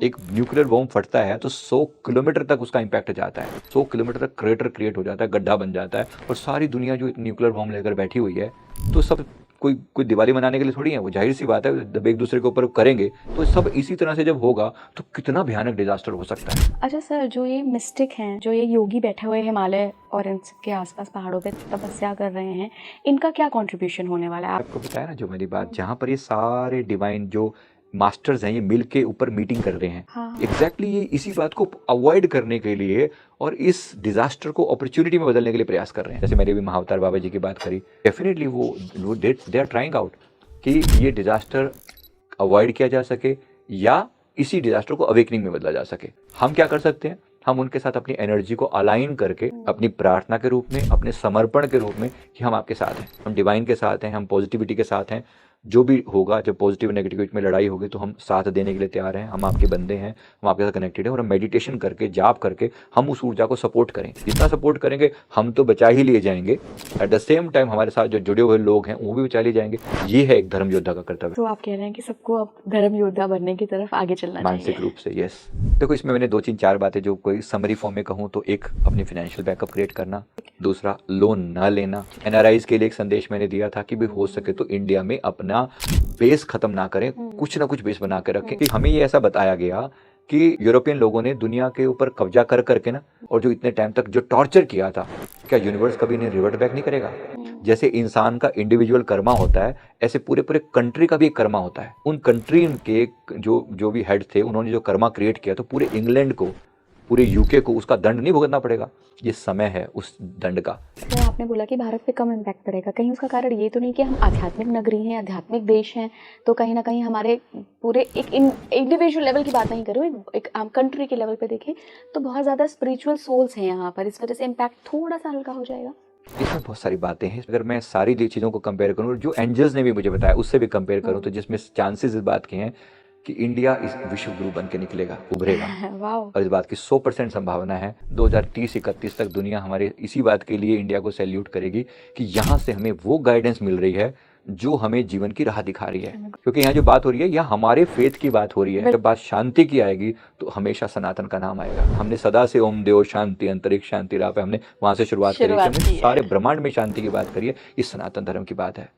एक nuclear bomb फटता है तो 100 किलोमीटर तक उसका इम्पैक्ट जाता है, 100 किलोमीटर तक क्रेटर क्रिएट हो जाता है, गड्ढा बन जाता है, और सारी दुनिया जो न्यूक्लियर बॉम्ब लेकर बैठी हुई है, तो सब कोई कोई दिवाली मनाने के लिए थोड़ी है, वो जाहिर सी बात है जब एक दूसरे के ऊपर करेंगे तो सब इसी तरह से जब होगा तो कितना भयानक डिजास्टर हो सकता है। अच्छा सर, जो ये मिस्टिक हैं, जो ये योगी बैठे हुए हिमालय और इनके आसपास पहाड़ों पे तपस्या कर रहे हैं, इनका क्या कंट्रीब्यूशन होने वाला है? आपको बताया ना जो मेरी बात, जहाँ पर ये सारे डिवाइन जो मास्टर्स हैं ये मिल के ऊपर मीटिंग कर रहे हैं, हाँ। एग्जैक्टली ये इसी बात को अवॉइड करने के लिए और इस डिजास्टर को अपॉर्चुनिटी में बदलने के लिए प्रयास कर रहे हैं। जैसे मैंने भी महाअवतार बाबा जी की बात करी, डेफिनेटली वो दे आर ट्राइंग आउट कि ये डिजास्टर अवॉइड किया जा सके या इसी डिजास्टर को अवेकनिंग में बदला जा सके। हम क्या कर सकते हैं, हम उनके साथ अपनी एनर्जी को अलाइन करके अपनी प्रार्थना के रूप में, अपने समर्पण के रूप में कि हम आपके साथ हैं, हम डिवाइन के साथ हैं, हम पॉजिटिविटी के साथ हैं, जो भी होगा, जब पॉजिटिव नेगेटिविटी में लड़ाई होगी तो हम साथ देने के लिए तैयार हैं, हम आपके बंदे हैं, हम आपके साथ कनेक्टेड हैं, और हम मेडिटेशन करके, जाप करके हम उस ऊर्जा को सपोर्ट करें। जितना सपोर्ट करेंगे हम तो बचा ही लिए जाएंगे, एट द सेम टाइम हमारे साथ जो जुड़े हुए लोग हैं वो भी बचा लिए जाएंगे। ये है एक धर्म योद्धा का कर्तव्य। तो आप कह रहे हैं कि सबको अब धर्म योद्धा बनने की तरफ आगे चलना चाहिए मानसिक रूप से, यस। देखो इसमें मैंने 2-3-4 बातें जो कोई समरी फॉर्म में कहूँ तो, एक अपनी फाइनेंशियल बैकअप क्रिएट करना, दूसरा लोन ना लेना। एनआरआईज के लिए एक संदेश मैंने दिया था कि भी हो सके तो इंडिया में अपना बेस खत्म ना करें, कुछ ना कुछ बेस बना के रखें। कि हमें ये ऐसा बताया गया कि यूरोपियन लोगों ने दुनिया के ऊपर कब्जा कर करके ना, और जो इतने टाइम तक जो टॉर्चर किया था, क्या यूनिवर्स कभी इन्हें रिवर्ट बैक नहीं करेगा? जैसे इंसान का इंडिविजुअल कर्मा होता है, ऐसे पूरे पूरे कंट्री का भी एक कर्मा होता है। उन कंट्री के जो भी हेड थे, उन्होंने जो कर्मा क्रिएट किया तो पूरे इंग्लैंड को, पूरे यूके को उसका दंड नहीं भुगतना पड़ेगा। ये समय है उस दंड का। तो आपने बोला कि भारत पे कम इम्पैक्ट पड़ेगा, कहीं उसका कारण ये तो नहीं कि हम आध्यात्मिक नगरी हैं, आध्यात्मिक देश हैं, तो कहीं ना कहीं हमारे पूरे एक इंडिविजुअल लेवल की बात नहीं कर रही हूँ, एक आम कंट्री के लेवल पे देखें तो बहुत ज़्यादा स्पिरिचुअल सोल्स हैं यहाँ पर, इस वजह से इम्पैक्ट थोड़ा सा हल्का हो जाएगा? इसमें बहुत सारी बातें हैं। अगर मैं सारी चीज़ों को कंपेयर करूँ, जो एंजल्स ने भी मुझे बताया उससे भी कंपेयर करूँ, तो जिसमें चांसेस इस बात के हैं कि इंडिया इस विश्व गुरु बन के निकलेगा, उभरेगा। और इस बात की 100% संभावना है 2030-31 तक दुनिया हमारे इसी बात के लिए इंडिया को सैल्यूट करेगी कि यहाँ से हमें वो गाइडेंस मिल रही है जो हमें जीवन की राह दिखा रही है। क्योंकि यहाँ जो बात हो रही है यह हमारे फेथ की बात हो रही है। जब बात शांति की आएगी तो हमेशा सनातन का नाम आएगा। हमने सदा से ओम देव शांति अंतरिक्ष शांति राह पे हमने वहां से शुरुआत करी, हमने सारे ब्रह्मांड में शांति की बात करी है। इस सनातन धर्म की बात है।